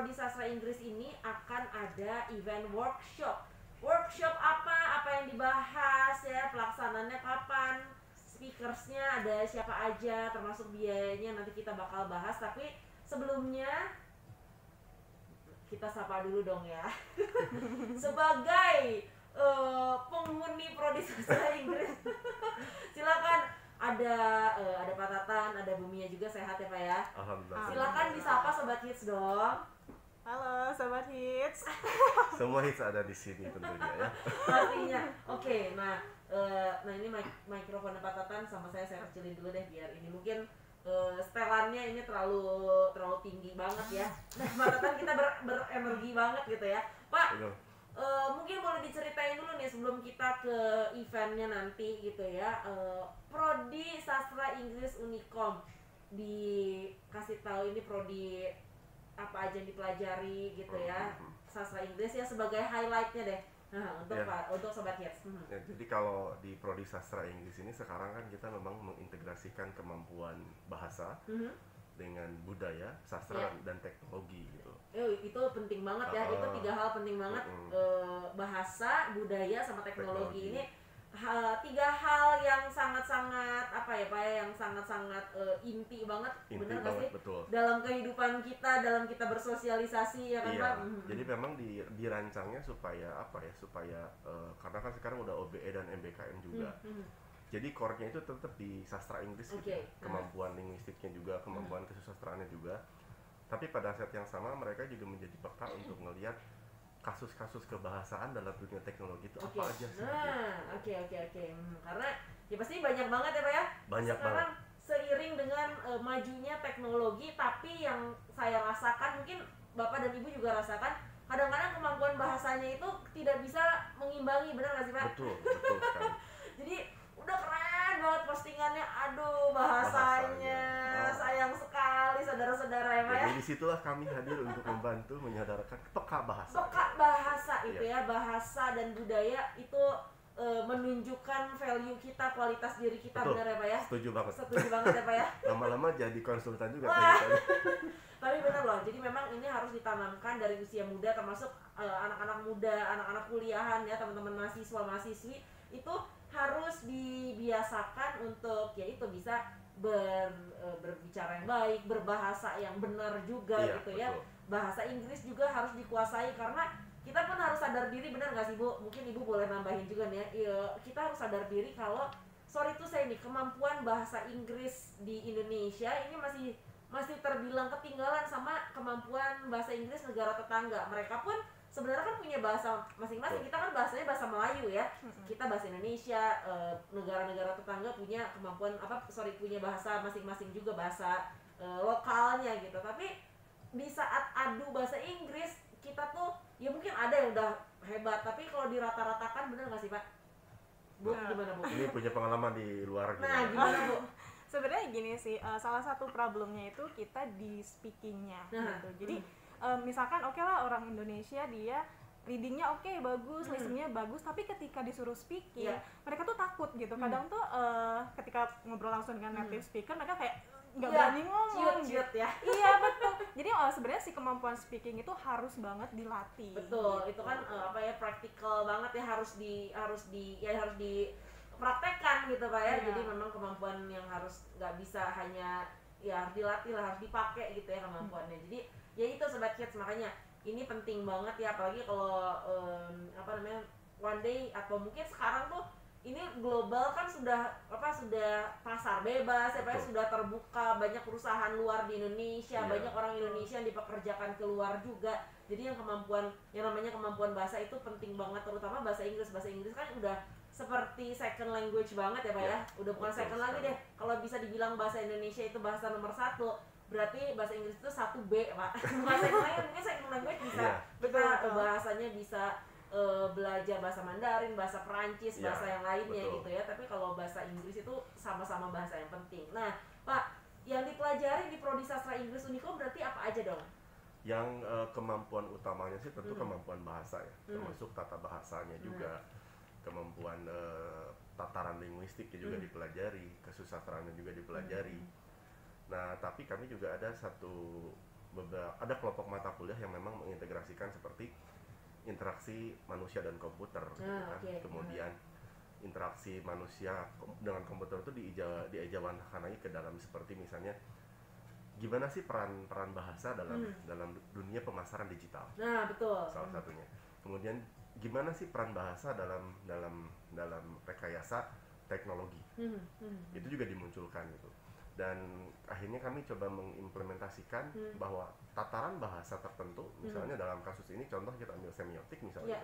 Prodi Sastra Inggris ini akan ada event workshop. Workshop apa yang dibahas ya, pelaksanaannya kapan, speakersnya ada siapa aja, termasuk biayanya nanti kita bakal bahas. Tapi sebelumnya kita sapa dulu dong ya. Sebagai penghuni Prodi Sastra Inggris, silakan ada Pak Tatan, ada Bumia juga, sehat ya Pak ya. Alhamdulillah. Silakan disapa Sobat Hits dong. Halo Sobat Hits. Semua hits ada di sini tentunya ya. Pastinya. Oke, nah ini mikrofon Pak Tatan sama saya kecilin dulu deh biar ini mungkin setelannya ini terlalu tinggi banget ya. Nah, Pak Tatan kita berenergi banget gitu ya. Pak, mungkin boleh diceritain dulu nih sebelum kita ke eventnya nanti gitu ya. Prodi Sastra Inggris Unikom, dikasih tahu ini prodi apa aja yang dipelajari gitu ya. Sastra Inggris ya sebagai highlightnya deh. Nah, untuk Sobat Hits. Ya, jadi kalau di Prodi Sastra Inggris ini sekarang kan kita memang mengintegrasikan kemampuan bahasa dengan budaya, sastra dan teknologi gitu. Itu penting banget ya. Itu 3 hal penting banget. Bahasa, budaya, sama teknologi. Ini 3 hal yang sangat-sangat apa ya Pak, yang sangat-sangat inti banget, bener nggak sih? Betul. Dalam kehidupan kita, dalam kita bersosialisasi ya kan Pak? Jadi memang dirancangnya supaya apa ya? Supaya karena kan sekarang udah OBE dan MBKM juga. Jadi core-nya itu tetap di sastra Inggris gitu. Kemampuan linguistiknya juga, kemampuan kesusastraannya juga. Tapi pada saat yang sama mereka juga menjadi peka untuk ngelihat kasus-kasus kebahasaan dalam dunia teknologi itu apa aja sih? Oke. Karena ya pasti banyak banget ya Pak ya. Banyak sekarang banget. Seiring dengan majunya teknologi, tapi yang saya rasakan, mungkin Bapak dan Ibu juga rasakan, kadang-kadang kemampuan bahasanya itu tidak bisa mengimbangi, benar nggak sih Pak? Betul sekali. Jadi udah keren banget postingannya, aduh bahasanya sayang sekali saudara-saudara ya Pak ya. Jadi disitulah kami hadir untuk membantu menyadarkan peka bahasa. Peka bahasa itu ya, bahasa dan budaya itu menunjukkan value kita, kualitas diri kita. Betul. Benar ya Pak ya? Setuju banget ya Pak ya. Lama-lama jadi konsultan juga. Tapi benar loh, jadi memang ini harus ditanamkan dari usia muda, termasuk anak-anak muda, anak-anak kuliahan ya, teman-teman mahasiswa-mahasiswi itu harus dibiasakan untuk ya itu bisa berbicara yang baik, berbahasa yang benar juga gitu ya. Betul. Bahasa Inggris juga harus dikuasai, karena kita pun harus sadar diri, benar nggak sih Bu? Mungkin Ibu boleh nambahin juga nih ya. Kita harus sadar diri kalau kemampuan bahasa Inggris di Indonesia ini masih terbilang ketinggalan sama kemampuan bahasa Inggris negara tetangga. Mereka pun sebenarnya kan punya bahasa masing-masing. Kita kan bahasanya bahasa Melayu ya. Kita bahasa Indonesia, negara-negara tetangga punya kemampuan punya bahasa masing-masing juga, bahasa lokalnya gitu. Tapi di saat adu bahasa Inggris, kita tuh ya mungkin ada yang udah hebat, tapi kalau dirata-ratakan, bener nggak sih Pak? Bu, gimana Bu? Ini punya pengalaman di luar gitu. Nah, gimana Bu? Sebenarnya gini sih, salah satu problemnya itu kita di speakingnya gitu. Jadi misalkan oke lah orang Indonesia dia readingnya oke, bagus, listeningnya bagus, tapi ketika disuruh speaking mereka tuh takut gitu. Kadang tuh ketika ngobrol langsung dengan native speaker mereka kayak nggak berani ngomong ciut ya. Iya betul. Jadi sebenarnya si kemampuan speaking itu harus banget dilatih. Betul, gitu. itu kan praktikal banget ya, harus dipraktekkan gitu Pak ya. Jadi memang kemampuan yang harus nggak bisa hanya ya harus dilatih lah, harus dipakai gitu ya kemampuannya. Jadi ya itu Sobat Kids, makanya ini penting banget ya, apalagi kalau one day atau mungkin sekarang tuh ini global kan sudah pasar bebas ya Pak, sudah terbuka, banyak perusahaan luar di Indonesia, banyak orang Indonesia yang dipekerjakan keluar juga. Jadi yang namanya kemampuan bahasa itu penting banget, terutama bahasa Inggris kan udah seperti second language banget ya Pak ya. Udah bukan second lagi deh, kalau bisa dibilang bahasa Indonesia itu bahasa nomor 1, berarti bahasa Inggris itu 1B Pak. Bukan second language, mungkin second language bisa bahasanya bisa belajar bahasa Mandarin, bahasa Perancis, bahasa yang lainnya gitu ya. Tapi kalau bahasa Inggris itu sama-sama bahasa yang penting. Nah Pak, yang dipelajari di Prodi Sastra Inggris Unikom berarti apa aja dong? Yang kemampuan utamanya sih tentu kemampuan bahasa ya, termasuk tata bahasanya juga, kemampuan tataran linguistiknya juga dipelajari, kesusastraannya juga dipelajari. Nah tapi kami juga ada satu ada kelompok mata kuliah yang memang mengintegrasikan seperti interaksi manusia dan komputer gitu kan. Kemudian interaksi manusia dengan komputer itu diejawantahkan lagi ke dalam seperti misalnya gimana sih peran bahasa dalam dunia pemasaran digital. Nah, betul. Salah satunya. Kemudian gimana sih peran bahasa dalam rekayasa teknologi. Itu juga dimunculkan gitu. Dan akhirnya kami coba mengimplementasikan bahwa tataran bahasa tertentu, misalnya dalam kasus ini contoh kita ambil semiotik misalnya,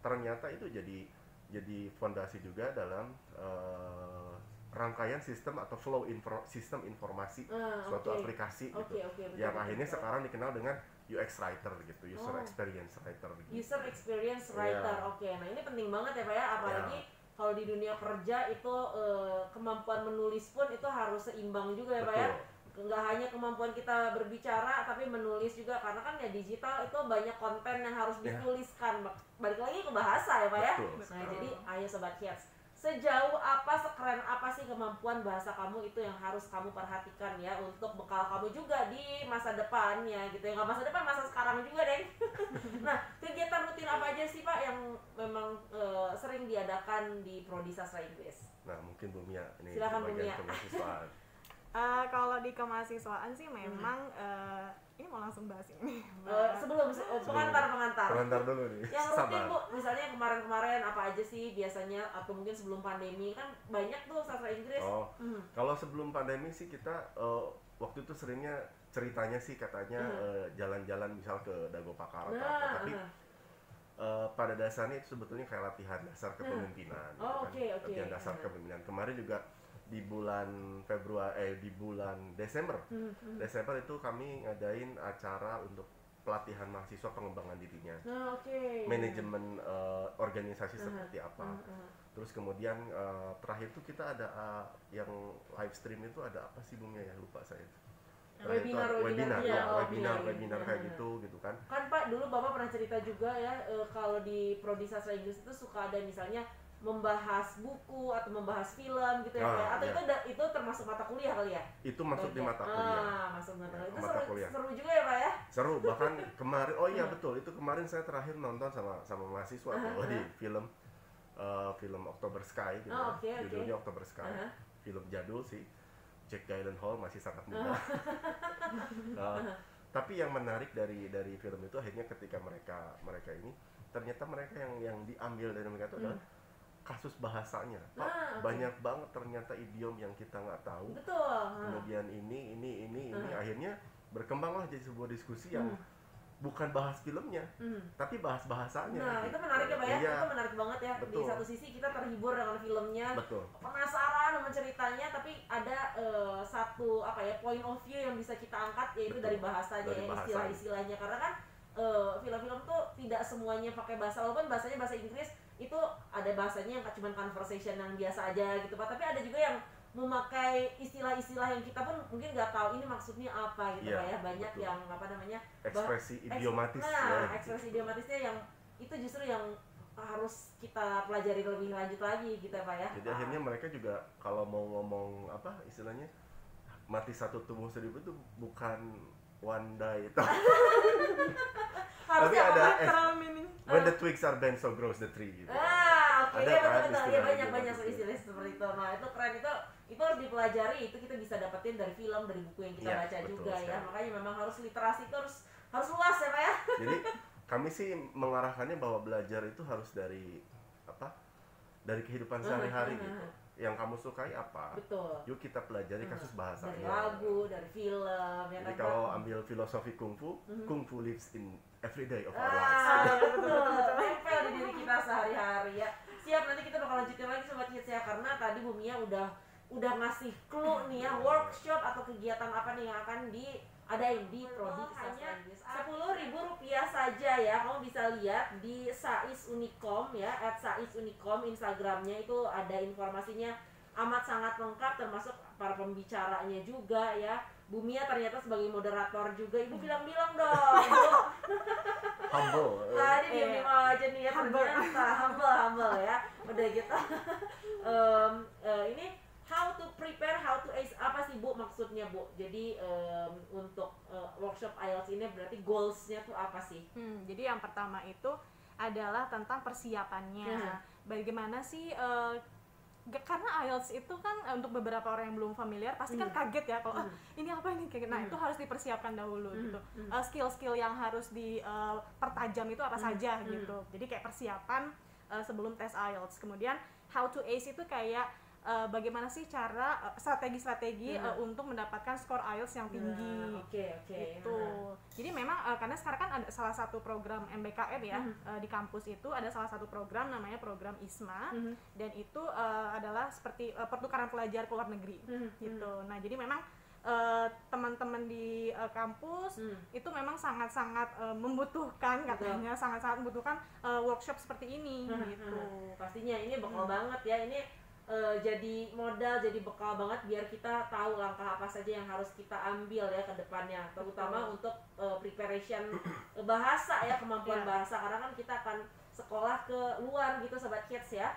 ternyata itu jadi fondasi juga dalam rangkaian sistem atau flow sistem informasi suatu aplikasi gitu, yang akhirnya sekarang dikenal dengan UX writer gitu, user experience writer gitu. User experience writer, nah ini penting banget ya Pak ya, apalagi kalau di dunia kerja itu kemampuan menulis pun itu harus seimbang juga ya Pak ya. Nggak hanya kemampuan kita berbicara tapi menulis juga, karena kan ya digital itu banyak konten yang harus dituliskan. Balik lagi ke bahasa ya Pak ya. Nah jadi ayo Sobat Kids, sejauh apa, sekeren apa sih kemampuan bahasa kamu itu yang harus kamu perhatikan ya untuk bekal kamu juga di masa depannya gitu ya. Nggak masa depan, masa sekarang juga deh. Nah, kegiatan rutin apa aja sih Pak yang memang sering diadakan di Prodi Sastra Inggris? Nah, mungkin Bu Mia ini silakan bagian kemahasiswaan. Kalau di kemahasiswaan sih memang ini mau langsung bahas ini. Sebelum pengantar dulu nih. Yang rutin Bu, misalnya kemarin-kemarin apa aja sih biasanya, atau mungkin sebelum pandemi kan banyak tuh sastra Inggris. Kalau sebelum pandemi sih kita waktu itu seringnya ceritanya sih katanya jalan-jalan misal ke Dago Pakar atau apa, tapi pada dasarnya itu sebetulnya kayak latihan dasar kepemimpinan. Latihan dasar kepemimpinan. Kemarin juga di bulan Desember itu kami ngadain acara untuk pelatihan mahasiswa pengembangan dirinya, manajemen organisasi seperti apa. Terus kemudian terakhir itu kita ada yang live stream itu ada apa sih Bu Mia ya, lupa saya. Webinar kayak gitu kan. Kan Pak dulu Bapak pernah cerita juga ya, kalau di Prodi Sastra Inggris itu suka ada misalnya membahas buku atau membahas film gitu ya, atau itu termasuk mata kuliah kali ya? Itu masuk di mata kuliah. Masuk mata kuliah. Itu seru juga ya Pak ya? Seru, bahkan kemarin betul, itu kemarin saya terakhir nonton sama mahasiswa di film October Sky gitu. Judulnya October Sky. Film jadul sih. Jack Gyllenhaal masih sangat muda. Tapi yang menarik dari film itu akhirnya ketika mereka ini ternyata mereka yang diambil dari mereka itu adalah kasus bahasanya. Banyak banget ternyata idiom yang kita nggak tahu. Kemudian ini akhirnya berkembanglah jadi sebuah diskusi yang bukan bahas filmnya, tapi bahas bahasanya. Nah, itu menarik ya Pak ya, itu menarik banget ya. Betul. Di satu sisi kita terhibur dengan filmnya, penasaran dengan ceritanya, tapi ada satu point of view yang bisa kita angkat, yaitu dari bahasanya, istilah-istilahnya. Karena kan film-film tuh tidak semuanya pakai bahasa, walaupun bahasanya bahasa Inggris, itu ada bahasanya yang cuma conversation yang biasa aja gitu Pak, tapi ada juga yang memakai istilah-istilah yang kita pun mungkin nggak tahu ini maksudnya apa gitu Pak ya. Banyak yang ekspresi idiomatis. Ekspresi idiomatisnya yang itu justru yang harus kita pelajari lebih lanjut lagi gitu Pak ya. Jadi akhirnya mereka juga kalau mau ngomong istilahnya mati satu tumbuh seribu itu bukan one day itu. Tapi ada when the twigs are bent so grows the tree gitu. Banyak istilah seperti itu. Nah, itu keren, itu harus dipelajari, itu kita bisa dapetin dari film, dari buku yang kita baca juga ya. Makanya memang harus literasi itu harus luas ya Pak ya. Jadi kami sih mengarahkannya bahwa belajar itu harus dari kehidupan sehari-hari gitu. Yang kamu sukai apa? Betul. Yuk kita pelajari kasus bahasanya. Dari lagu, dari film. Jadi kalau ambil filosofi kungfu, kungfu lives in every day of our lives. Betul. Tempel di diri kita sehari-hari ya. Siap, nanti kita bakal lanjutin lagi Sobat Kids ya, karena tadi Bu Mia udah ngasih clue nih ya, workshop atau kegiatan apa nih yang akan diadain di Prodi Sastra Inggris. Rp10.000 saja ya, kamu bisa lihat di Sais Unicom ya, @saisunicom Instagramnya, itu ada informasinya amat sangat lengkap, termasuk para pembicaranya juga ya. Bu Mia ternyata sebagai moderator juga, Ibu bilang-bilang dong. Humble. Tadi diem aja nih ya, ternyata humble ya. Udah gitu. Ini how to prepare, how to ace, apa sih Bu maksudnya Bu? Jadi untuk workshop IELTS ini berarti goals-nya tuh apa sih? Jadi yang pertama itu adalah tentang persiapannya. Bagaimana sih karena IELTS itu kan untuk beberapa orang yang belum familiar pasti kan kaget ya kalau ini apa ini kayak nah itu harus dipersiapkan dahulu gitu. Skill-skill yang harus dipertajam itu apa saja gitu. Jadi kayak persiapan sebelum tes IELTS. Kemudian how to ace itu kayak bagaimana sih cara strategi-strategi untuk mendapatkan skor IELTS yang tinggi. Gitu. Jadi memang karena sekarang kan ada salah satu program MBKM ya di kampus itu ada salah satu program namanya program ISMA dan itu adalah seperti pertukaran pelajar ke luar negeri gitu. Nah, jadi memang teman-teman di kampus itu memang sangat-sangat membutuhkan katanya sangat-sangat membutuhkan workshop seperti ini gitu. Pastinya ini bakal banget ya ini jadi modal, jadi bekal banget biar kita tahu langkah apa saja yang harus kita ambil ya ke depannya, terutama untuk preparation bahasa ya, kemampuan bahasa, karena kan kita akan sekolah ke luar gitu Sobat Kids ya,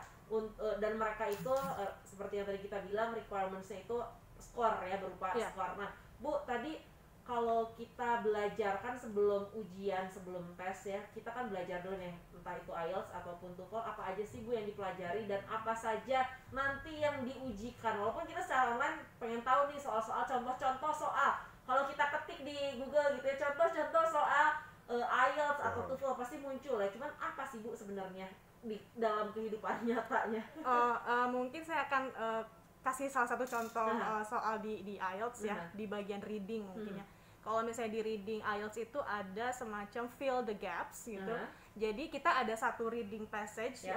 dan mereka itu seperti yang tadi kita bilang requirements-nya itu skor ya, berupa skor. Nah Bu, tadi kalau kita belajar kan sebelum ujian, sebelum tes ya, kita kan belajar dulu nih, entah itu IELTS ataupun TOEFL, apa aja sih Bu yang dipelajari dan apa saja nanti yang diujikan. Walaupun kita secara online pengen tahu nih soal-soal, contoh-contoh soal, kalau kita ketik di Google gitu ya, contoh-contoh soal IELTS atau TOEFL pasti muncul ya, cuman apa sih Bu sebenarnya di dalam kehidupan nyatanya? Mungkin saya akan kasih salah satu contoh soal di IELTS ya, di bagian reading mungkin ya. Kalau misalnya di reading IELTS itu ada semacam fill the gaps gitu. Jadi kita ada satu reading passage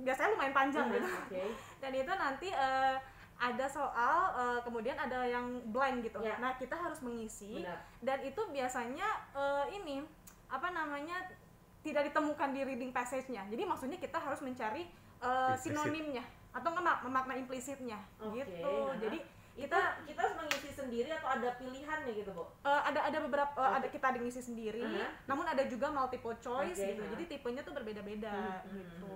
biasanya lumayan panjang gitu. Dan itu nanti ada soal, kemudian ada yang blank gitu. Nah, kita harus mengisi. Dan itu biasanya tidak ditemukan di reading passage-nya. Jadi maksudnya kita harus mencari sinonimnya atau makna implisitnya gitu. Jadi kita harus mengisi sendiri atau ada pilihannya gitu Bu? Ada beberapa kita ada ngisi sendiri, namun ada juga multiple choice gitu. Jadi tipenya tuh berbeda-beda gitu.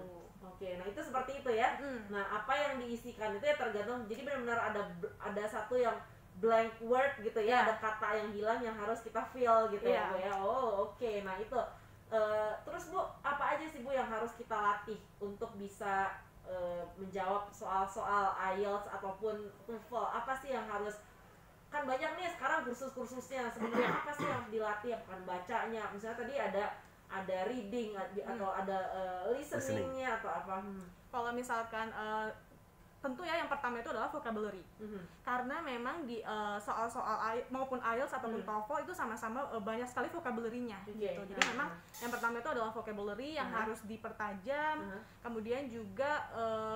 Nah itu seperti itu ya. Nah apa yang diisikan itu ya tergantung. Jadi benar-benar ada satu yang blank word gitu ya, ada kata yang hilang yang harus kita fill gitu ya Bu ya. Nah itu terus Bu, apa aja sih Bu yang harus kita latih untuk bisa menjawab soal-soal IELTS ataupun TOEFL? Apa sih yang harus, kan banyak nih sekarang kursus-kursusnya, sebenarnya apa sih yang harus dilatih? Apakah bacanya, misalnya tadi ada reading atau ada listeningnya atau apa? Kalau misalkan tentu ya yang pertama itu adalah vocabulary. Karena memang di soal-soal maupun IELTS ataupun TOEFL itu sama-sama banyak sekali vocabulary-nya gitu. Jadi memang yang pertama itu adalah vocabulary yang harus dipertajam. Kemudian juga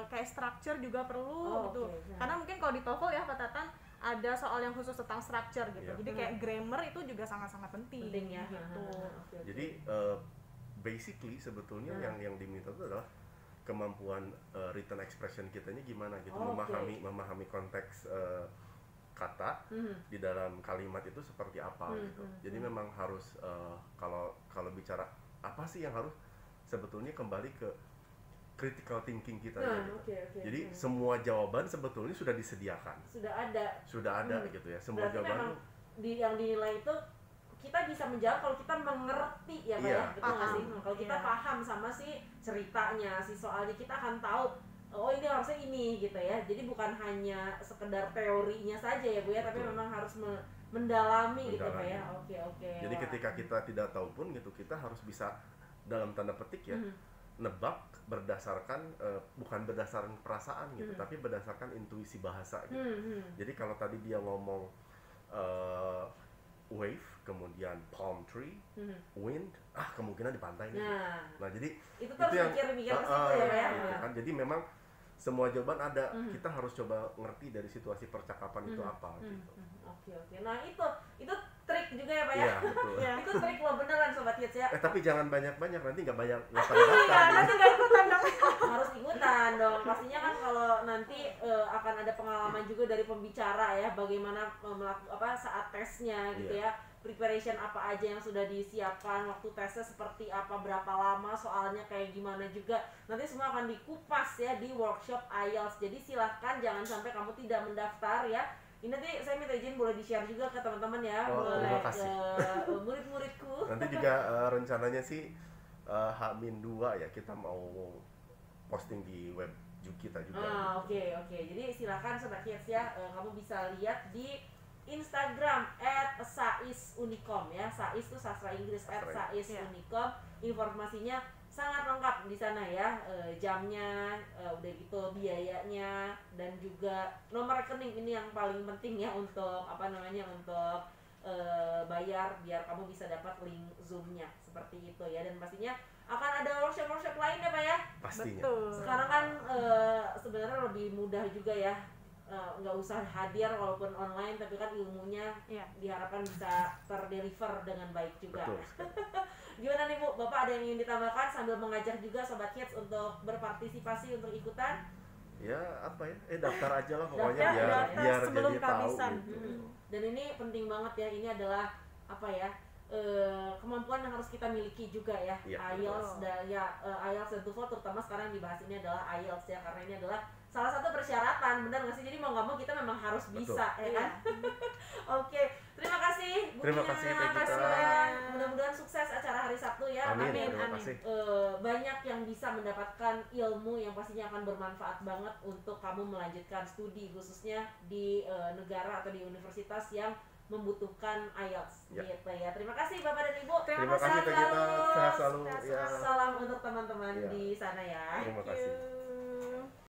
kayak structure juga perlu gitu. Karena mungkin kalau di TOEFL ya Pak Tatan ada soal yang khusus tentang structure gitu. Jadi kayak grammar itu juga sangat-sangat penting ya gitu. Jadi basically sebetulnya yang diminta itu adalah kemampuan written expression kitanya gimana gitu, memahami konteks kata di dalam kalimat itu seperti apa gitu. Jadi memang harus kalau bicara apa sih yang harus, sebetulnya kembali ke critical thinking kita gitu. Jadi semua jawaban sebetulnya sudah disediakan, sudah ada gitu ya, semua berarti jawaban yang dinilai itu kita bisa menjawab kalau kita mengerti ya Pak ya, betul nggak sih? Kalau kita paham sama si ceritanya, si soalnya, kita akan tahu oh ini harusnya ini gitu ya. Jadi bukan hanya sekedar teorinya saja ya Bu ya, tapi memang harus mendalami gitu Pak ya. Jadi ketika kita tidak tahu pun gitu, kita harus bisa dalam tanda petik ya nebak berdasarkan bukan berdasarkan perasaan gitu, tapi berdasarkan intuisi bahasa gitu. Jadi kalau tadi dia ngomong wave, kemudian palm tree, wind, kemungkinan di pantai nih. Nah, jadi itu yang mikir-mikir ke situ ya. Kan? Jadi memang semua jawaban ada, kita harus coba ngerti dari situasi percakapan itu apa gitu. Nah itu trik juga ya Pak ya. Iya, betul. Itu trik lo beneran Sobat Kids ya. Tapi jangan banyak-banyak, nanti nggak pada nanti nggak ikutan dong. Harus ikutan dong. Pastinya kan kalau nanti akan ada pengalaman juga dari pembicara ya, bagaimana melakukan saat tesnya gitu ya. Preparation apa aja yang sudah disiapkan, waktu tesnya seperti apa, berapa lama, soalnya kayak gimana juga. Nanti semua akan dikupas ya di workshop IELTS. Jadi silahkan jangan sampai kamu tidak mendaftar ya Ini nanti saya minta izin boleh di-share juga ke teman-teman ya, terima kasih. ke murid-muridku. Nanti juga rencananya sih H-2 ya kita mau posting di web kita juga. Oke. Jadi silakan Sobat Kids ya, kamu bisa lihat di Instagram @saizunicom ya. Sais itu sastra Inggris @saizunicom. Informasinya sangat lengkap di sana ya, jamnya, udah gitu biayanya, dan juga nomor rekening ini yang paling penting ya untuk untuk bayar biar kamu bisa dapat link Zoom-nya seperti itu ya. Dan pastinya akan ada workshop lain ya Pak ya. Pastinya. Betul. Sekarang kan sebenarnya lebih mudah juga ya, nggak usah hadir walaupun online, tapi kan ilmunya diharapkan bisa terdeliver dengan baik juga. Gimana nih Bu, Bapak ada yang ingin ditambahkan sambil mengajak juga Sobat Kids untuk berpartisipasi untuk ikutan? Ya apa ya, daftar aja lah pokoknya biar sebelum jadi tahu kehabisan. gitu. Dan ini penting banget ya, ini adalah kemampuan yang harus kita miliki juga ya, IELTS dan IELTS dan TOEFL terutama sekarang yang dibahas ini adalah IELTS ya, karena ini adalah salah satu persyaratan, benar nggak sih? Jadi mau nggak mau kita memang harus bisa, ya kan? Oke, terima kasih Bu Nia atas mudah-mudahan sukses acara hari Sabtu ya. Amin. Terima kasih. Banyak yang bisa mendapatkan ilmu yang pastinya akan bermanfaat banget untuk kamu melanjutkan studi, khususnya di negara atau di universitas yang membutuhkan IELTS gitu ya. Terima kasih Bapak dan Ibu. Terima kasih, sehat selalu. Salam untuk teman-teman di sana ya. Terima kasih.